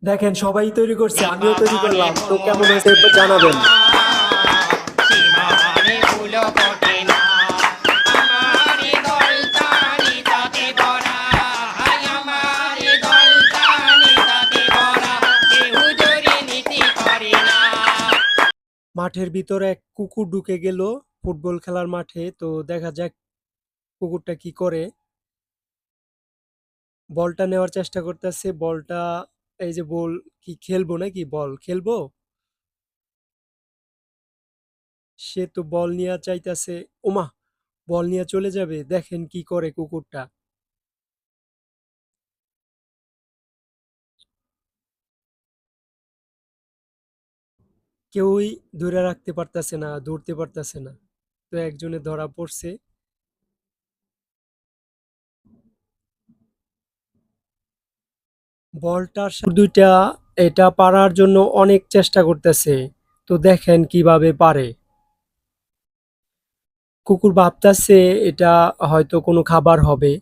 দেখেন সবাই তৈরি করছে, আমিও তৈরি জীবনে করলাম, তো কেমন ফুল হয়েছে জানাবেন। জীবনে ফুল ফোটে না আমার দলতানি তাতে ভরা আমার দলতানি তাতে ভরা কেউ জোরে নীতি করে না। মাঠের ভিতরে এক কুকুর ঢুকে গেল ফুটবল খেলার মাঠে, তো দেখা যাক কুকুরটা কি করে। বলটা নেওয়ার চেষ্টা করতেছে, বলটা এই যে বল, কি খেলবো নাকি বল খেলবো, সে তো বল নিয়ে চাইতেছে। ওমা, বল নিয়ে চলে যাবে, দেখেন কি করে কুকুরটা। কেউই ধরে রাখতে পারতেছে না, ধরতে পারতেছে না, তো একজনে ধরা পড়ছে। বলটার দুইটা এটা পারার জন্য অনেক চেষ্টা করতেছে, তো দেখেন কিভাবে পারে। কুকুর ভাবতাছে এটা হয়তো কোনো খাবার হবে,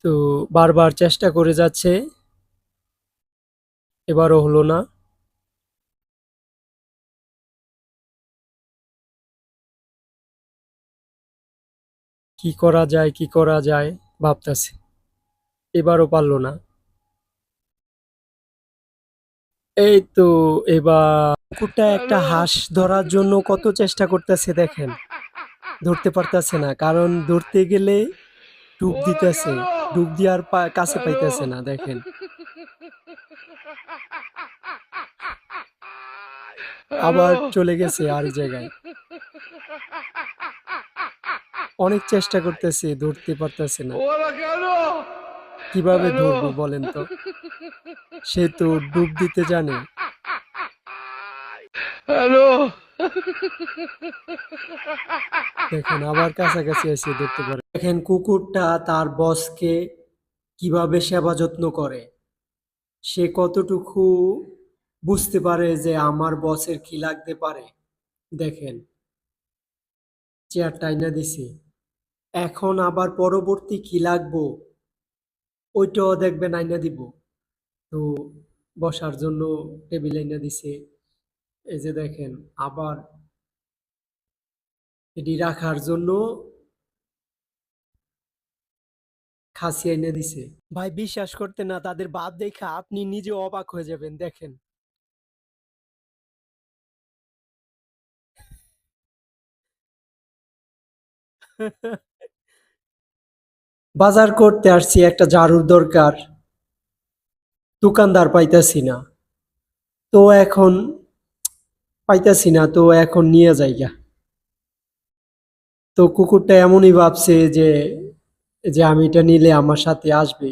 তো বারবার চেষ্টা করে যাচ্ছে, এবারও হলো না। কি করা যায়, কি করা যায় ভাবতাছে, এবারও পারলো না। এই তো, এবার কুকুরটা একটা হাঁস ধরার জন্য কত চেষ্টা করতেছে দেখেন, ধরতে পারতেছে না, কারণ ধরতে গেলে ডুব দিতেছে, ডুব দিয়ার কাছে পাইতেছে না দেখেন। আবার চলে গেছে আর জায়গায়, অনেক চেষ্টা করতেছে, ধরতে পারতেছে না। কিভাবে ধরবো বলেন তো, সে তো ডুব দিতে জানে। দেখেন আবার কাছাকাছি এসে ধরতে পারে। দেখেন কুকুরটা তার বসকে কিভাবে সেবা যত্ন করে, সে কতটুকু বুঝতে পারে যে আমার বসের কি লাগতে পারে। দেখেন চেয়ার টাইনা দিছে, এখন আবার পরবর্তী কি লাগবো ওইটাও দেখবেন আইনা দিব। তো বসার জন্য টেবিল আইনা দিছে, এই যে দেখেন আবার এটি রাখার জন্য খাসি আইনা দিছে। ভাই বিশ্বাস করতে না, তাদের ভাব দেখা আপনি নিজে অবাক হয়ে যাবেন। দেখেন বাজার করতে আসছি, একটা ঝাড়ুর দরকার, দোকানদার পাইতাছি না, তো এখন পাইতাছি না, তো এখন নিয়ে যাইগা। তো কুকুরটা এমনই ভাবছে যে যে আমি এটা নিলে আমার সাথে আসবে,